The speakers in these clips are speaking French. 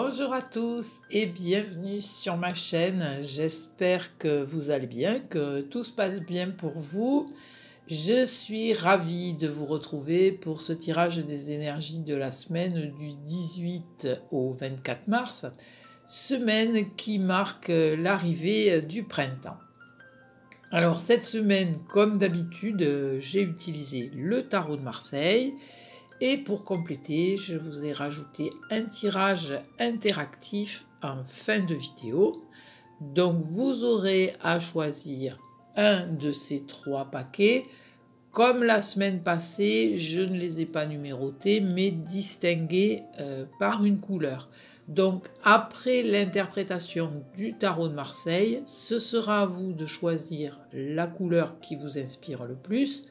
Bonjour à tous et bienvenue sur ma chaîne. J'espère que vous allez bien, que tout se passe bien pour vous. Je suis ravie de vous retrouver pour ce tirage des énergies de la semaine du 18 au 24 mars, semaine qui marque l'arrivée du printemps. Alors cette semaine, comme d'habitude, j'ai utilisé le tarot de Marseille. Et pour compléter, je vous ai rajouté un tirage interactif en fin de vidéo. Donc vous aurez à choisir un de ces trois paquets. Comme la semaine passée, je ne les ai pas numérotés, mais distingués par une couleur. Donc après l'interprétation du tarot de Marseille, ce sera à vous de choisir la couleur qui vous inspire le plus.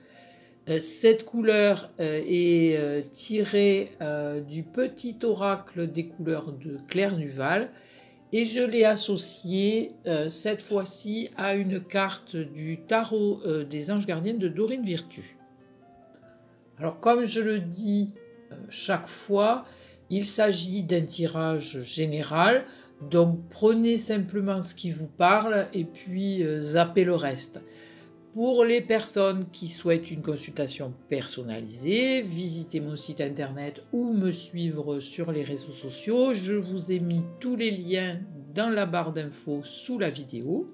Cette couleur est tirée du petit oracle des couleurs de Claire Duval et je l'ai associée cette fois-ci à une carte du tarot des anges gardiens de Dorine Virtue. Alors comme je le dis chaque fois, il s'agit d'un tirage général, donc prenez simplement ce qui vous parle et puis zappez le reste. Pour les personnes qui souhaitent une consultation personnalisée, visitez mon site internet ou me suivre sur les réseaux sociaux. Je vous ai mis tous les liens dans la barre d'infos sous la vidéo.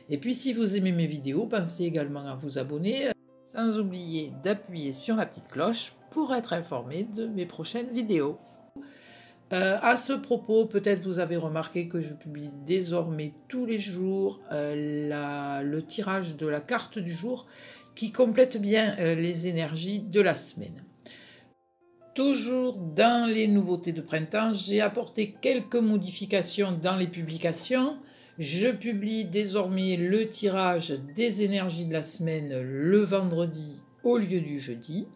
Et puis si vous aimez mes vidéos, pensez également à vous abonner, sans oublier d'appuyer sur la petite cloche pour être informé de mes prochaines vidéos. À ce propos, peut-être vous avez remarqué que je publie désormais tous les jours le tirage de la carte du jour qui complète bien les énergies de la semaine. Toujours dans les nouveautés de printemps, j'ai apporté quelques modifications dans les publications. Je publie désormais le tirage des énergies de la semaine le vendredi au lieu du jeudi.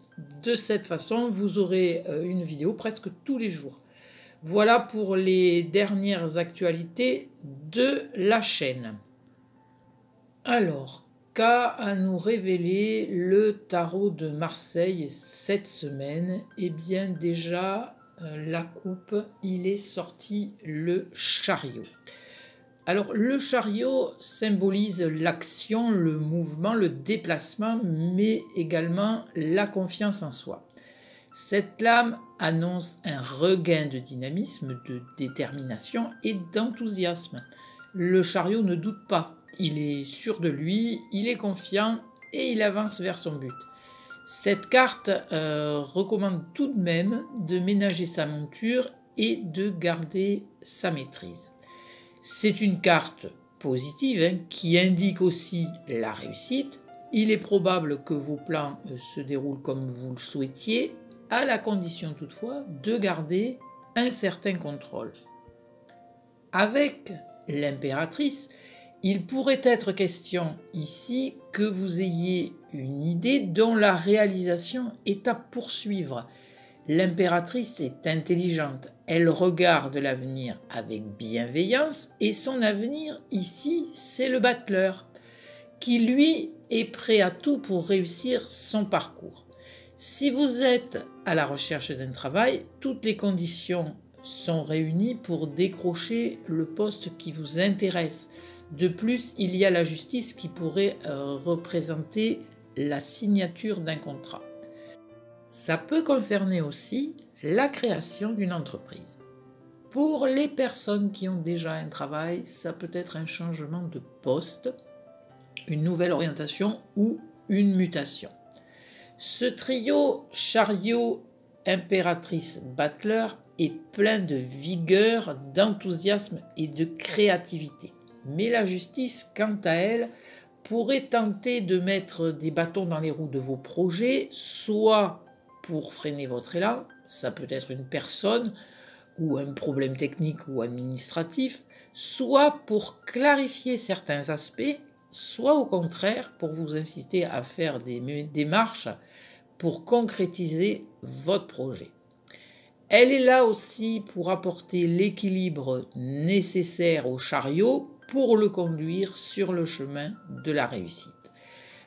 De cette façon, vous aurez une vidéo presque tous les jours. Voilà pour les dernières actualités de la chaîne. Alors, qu'a à nous révéler le tarot de Marseille cette semaine? Eh bien déjà, la coupe, il est sorti le chariot. Alors le chariot symbolise l'action, le mouvement, le déplacement, mais également la confiance en soi. Cette lame annonce un regain de dynamisme, de détermination et d'enthousiasme. Le chariot ne doute pas, il est sûr de lui, il est confiant et il avance vers son but. Cette carte recommande tout de même de ménager sa monture et de garder sa maîtrise. C'est une carte positive qui indique aussi la réussite. Il est probable que vos plans se déroulent comme vous le souhaitiez, à la condition toutefois de garder un certain contrôle. Avec l'impératrice, il pourrait être question ici que vous ayez une idée dont la réalisation est à poursuivre. L'impératrice est intelligente, elle regarde l'avenir avec bienveillance et son avenir ici, c'est le battleur, qui lui est prêt à tout pour réussir son parcours. Si vous êtes à la recherche d'un travail, toutes les conditions sont réunies pour décrocher le poste qui vous intéresse. De plus, il y a la justice qui pourrait représenter la signature d'un contrat. Ça peut concerner aussi la création d'une entreprise. Pour les personnes qui ont déjà un travail, ça peut être un changement de poste, une nouvelle orientation ou une mutation. Ce trio chariot, impératrice, battleur est plein de vigueur, d'enthousiasme et de créativité. Mais la justice, quant à elle, pourrait tenter de mettre des bâtons dans les roues de vos projets, soit pour freiner votre élan, ça peut être une personne ou un problème technique ou administratif, soit pour clarifier certains aspects, soit au contraire pour vous inciter à faire des démarches pour concrétiser votre projet. Elle est là aussi pour apporter l'équilibre nécessaire au chariot pour le conduire sur le chemin de la réussite.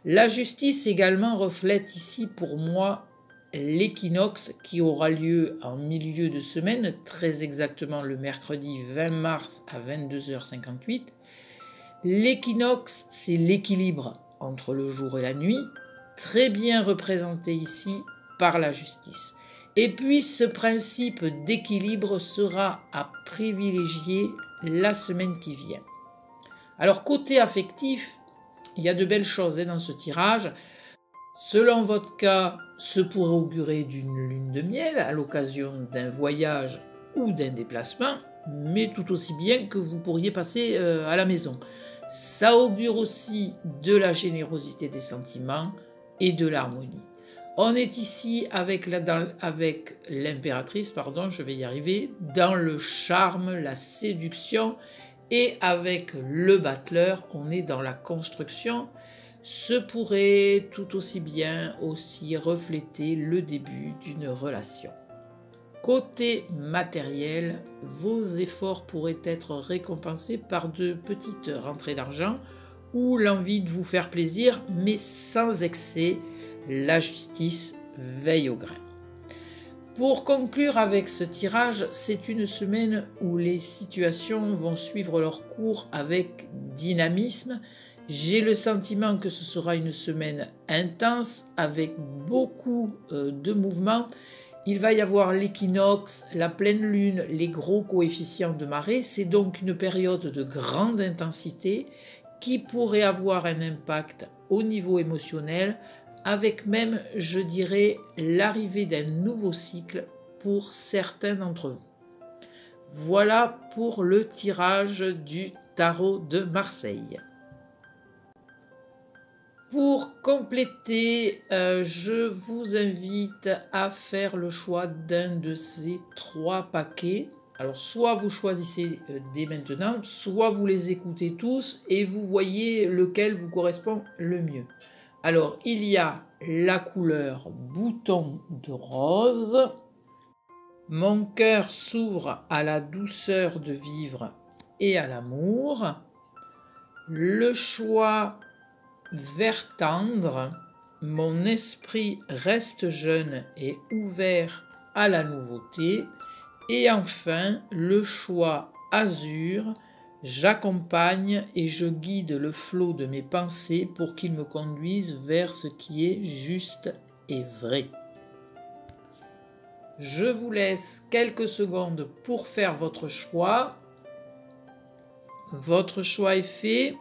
La justice également reflète ici pour moi l'équinoxe qui aura lieu en milieu de semaine, très exactement le mercredi 20 mars à 22h58. L'équinoxe, c'est l'équilibre entre le jour et la nuit, très bien représenté ici par la justice. Et puis ce principe d'équilibre sera à privilégier la semaine qui vient. Alors côté affectif, il y a de belles choses dans ce tirage. Selon votre cas, ce pourrait augurer d'une lune de miel à l'occasion d'un voyage ou d'un déplacement, mais tout aussi bien que vous pourriez passer à la maison. Ça augure aussi de la générosité des sentiments et de l'harmonie. On est ici avec l'impératrice, je vais y arriver, dans le charme, la séduction, et avec le battleur, on est dans la construction. Ce pourrait tout aussi bien aussi refléter le début d'une relation. Côté matériel, vos efforts pourraient être récompensés par de petites rentrées d'argent ou l'envie de vous faire plaisir, mais sans excès. La justice veille au grain. Pour conclure avec ce tirage, c'est une semaine où les situations vont suivre leur cours avec dynamisme. J'ai le sentiment que ce sera une semaine intense avec beaucoup de mouvements. Il va y avoir l'équinoxe, la pleine lune, les gros coefficients de marée. C'est donc une période de grande intensité qui pourrait avoir un impact au niveau émotionnel, avec même, je dirais, l'arrivée d'un nouveau cycle pour certains d'entre vous. Voilà pour le tirage du tarot de Marseille. Pour compléter, je vous invite à faire le choix d'un de ces 3 paquets. Alors, soit vous choisissez dès maintenant, soit vous les écoutez tous et vous voyez lequel vous correspond le mieux. Alors, il y a la couleur bouton de rose. Mon cœur s'ouvre à la douceur de vivre et à l'amour. Le choix vert tendre. Mon esprit reste jeune et ouvert à la nouveauté. Et enfin, le choix azur. J'accompagne et je guide le flot de mes pensées pour qu'il me conduise vers ce qui est juste et vrai. Je vous laisse quelques secondes pour faire votre choix. Votre choix est fait,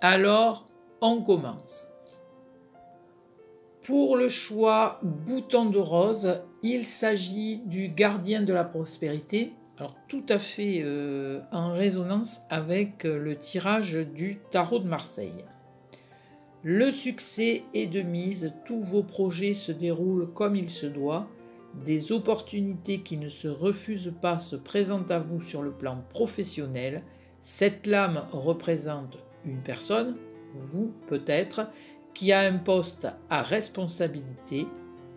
alors on commence. Pour le choix bouton de rose, il s'agit du gardien de la prospérité. Alors tout à fait en résonance avec le tirage du tarot de Marseille. Le succès est de mise, tous vos projets se déroulent comme il se doit, des opportunités qui ne se refusent pas se présentent à vous sur le plan professionnel. Cette lame représente une personne, vous peut-être, qui a un poste à responsabilité,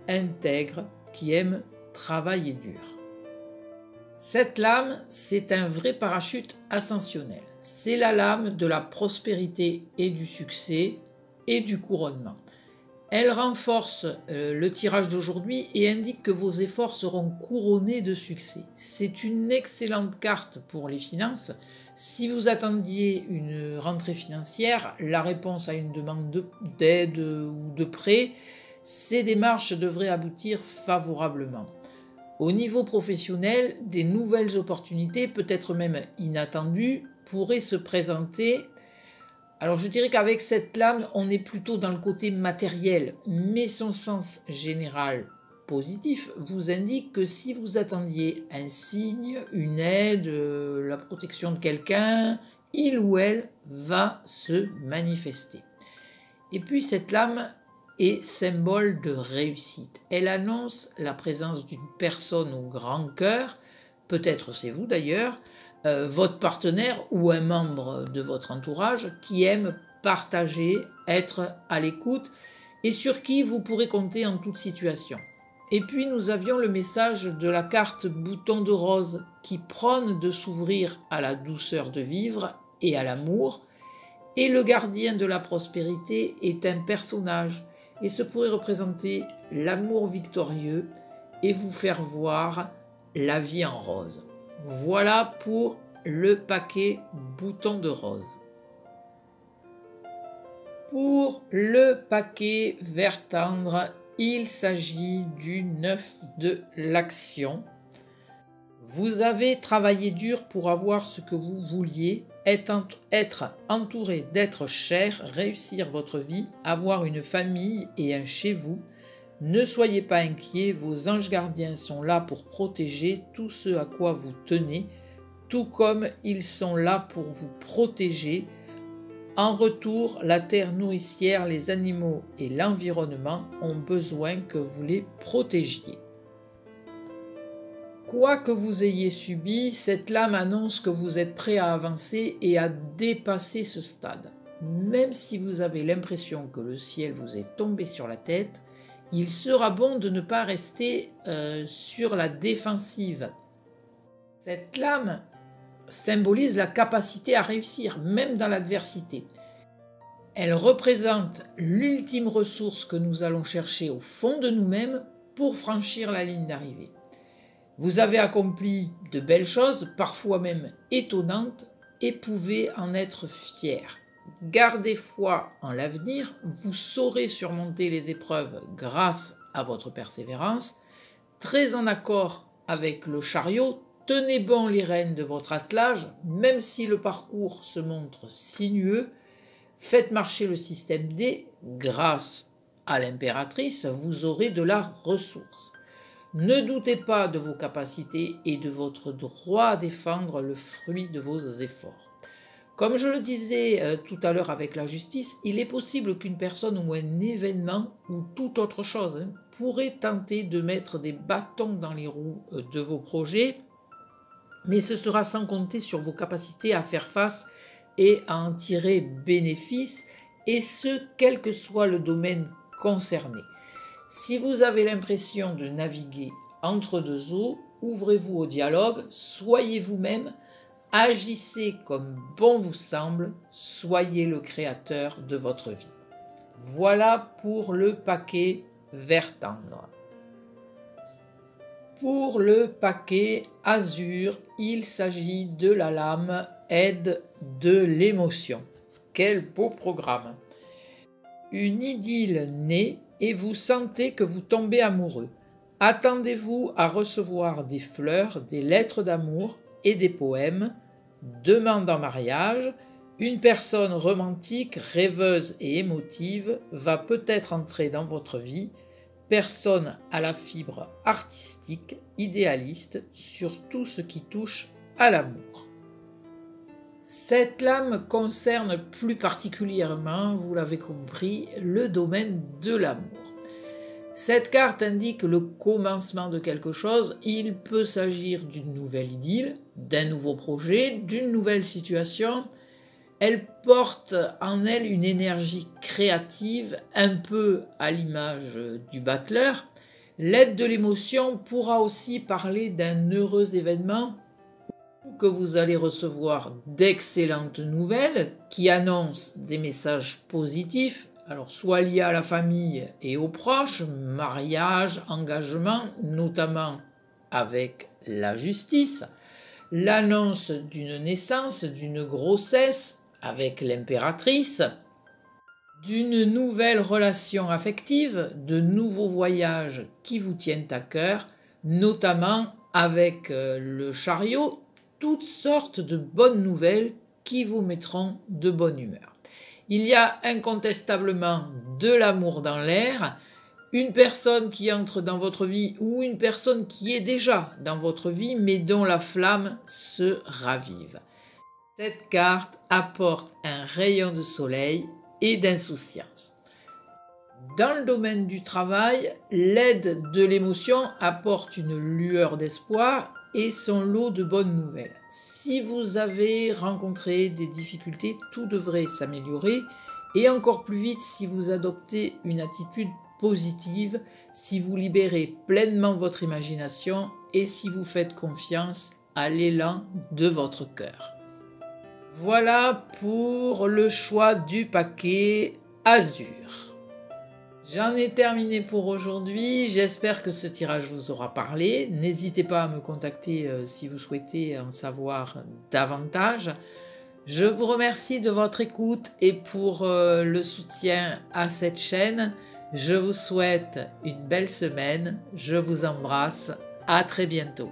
intègre, qui aime travailler dur. Cette lame, c'est un vrai parachute ascensionnel. C'est la lame de la prospérité et du succès et du couronnement. Elle renforce le tirage d'aujourd'hui et indique que vos efforts seront couronnés de succès. C'est une excellente carte pour les finances. Si vous attendiez une rentrée financière, la réponse à une demande d'aide ou de prêt, ces démarches devraient aboutir favorablement. Au niveau professionnel, des nouvelles opportunités, peut-être même inattendues, pourraient se présenter. Alors je dirais qu'avec cette lame, on est plutôt dans le côté matériel, mais son sens général positif vous indique que si vous attendiez un signe, une aide, la protection de quelqu'un, il ou elle va se manifester. Et puis cette lame est symbole de réussite. Elle annonce la présence d'une personne au grand cœur, peut-être c'est vous d'ailleurs, votre partenaire ou un membre de votre entourage qui aime partager, être à l'écoute et sur qui vous pourrez compter en toute situation. Et puis nous avions le message de la carte bouton de rose qui prône de s'ouvrir à la douceur de vivre et à l'amour. Et le gardien de la prospérité est un personnage et ce pourrait représenter l'amour victorieux et vous faire voir la vie en rose. Voilà pour le paquet bouton de rose. Pour le paquet vert tendre, il s'agit du 9 de l'action. Vous avez travaillé dur pour avoir ce que vous vouliez, être entouré d'êtres chers, réussir votre vie, avoir une famille et un chez vous. Ne soyez pas inquiets, vos anges gardiens sont là pour protéger tout ce à quoi vous tenez, tout comme ils sont là pour vous protéger. En retour, la terre nourricière, les animaux et l'environnement ont besoin que vous les protégiez. Quoi que vous ayez subi, cette lame annonce que vous êtes prêt à avancer et à dépasser ce stade. Même si vous avez l'impression que le ciel vous est tombé sur la tête, il sera bon de ne pas rester sur la défensive. Cette lame symbolise la capacité à réussir, même dans l'adversité. Elle représente l'ultime ressource que nous allons chercher au fond de nous-mêmes pour franchir la ligne d'arrivée. Vous avez accompli de belles choses, parfois même étonnantes, et pouvez en être fiers. Gardez foi en l'avenir, vous saurez surmonter les épreuves grâce à votre persévérance. Très en accord avec le chariot, tenez bon les rênes de votre attelage, même si le parcours se montre sinueux. Faites marcher le système D, grâce à l'impératrice, vous aurez de la ressource. Ne doutez pas de vos capacités et de votre droit à défendre le fruit de vos efforts. Comme je le disais tout à l'heure avec la justice, il est possible qu'une personne ou un événement ou toute autre chose pourrait tenter de mettre des bâtons dans les roues de vos projets, mais ce sera sans compter sur vos capacités à faire face et à en tirer bénéfice, et ce, quel que soit le domaine concerné. Si vous avez l'impression de naviguer entre deux eaux, ouvrez-vous au dialogue, soyez vous-même, agissez comme bon vous semble, soyez le créateur de votre vie. Voilà pour le paquet vert tendre. Pour le paquet azur, il s'agit de la lame aide de l'émotion. Quel beau programme! Une idylle naît et vous sentez que vous tombez amoureux. Attendez-vous à recevoir des fleurs, des lettres d'amour et des poèmes. Demande en mariage. Une personne romantique, rêveuse et émotive va peut-être entrer dans votre vie. Personne à la fibre artistique, idéaliste sur tout ce qui touche à l'amour. Cette lame concerne plus particulièrement, vous l'avez compris, le domaine de l'amour. Cette carte indique le commencement de quelque chose. Il peut s'agir d'une nouvelle idylle, d'un nouveau projet, d'une nouvelle situation. Elle porte en elle une énergie créative, un peu à l'image du battleur. L'aide de l'émotion pourra aussi parler d'un heureux événement que vous allez recevoir d'excellentes nouvelles qui annoncent des messages positifs, alors soit liés à la famille et aux proches, mariage, engagement, notamment avec la justice, l'annonce d'une naissance, d'une grossesse avec l'impératrice, d'une nouvelle relation affective, de nouveaux voyages qui vous tiennent à cœur, notamment avec le chariot, toutes sortes de bonnes nouvelles qui vous mettront de bonne humeur. Il y a incontestablement de l'amour dans l'air, une personne qui entre dans votre vie ou une personne qui est déjà dans votre vie mais dont la flamme se ravive. Cette carte apporte un rayon de soleil et d'insouciance. Dans le domaine du travail, l'aide de l'émotion apporte une lueur d'espoir et son lot de bonnes nouvelles. Si vous avez rencontré des difficultés, tout devrait s'améliorer et encore plus vite si vous adoptez une attitude positive, si vous libérez pleinement votre imagination et si vous faites confiance à l'élan de votre cœur. Voilà pour le choix du paquet azur. J'en ai terminé pour aujourd'hui. J'espère que ce tirage vous aura parlé. N'hésitez pas à me contacter si vous souhaitez en savoir davantage. Je vous remercie de votre écoute et pour le soutien à cette chaîne. Je vous souhaite une belle semaine. Je vous embrasse. À très bientôt.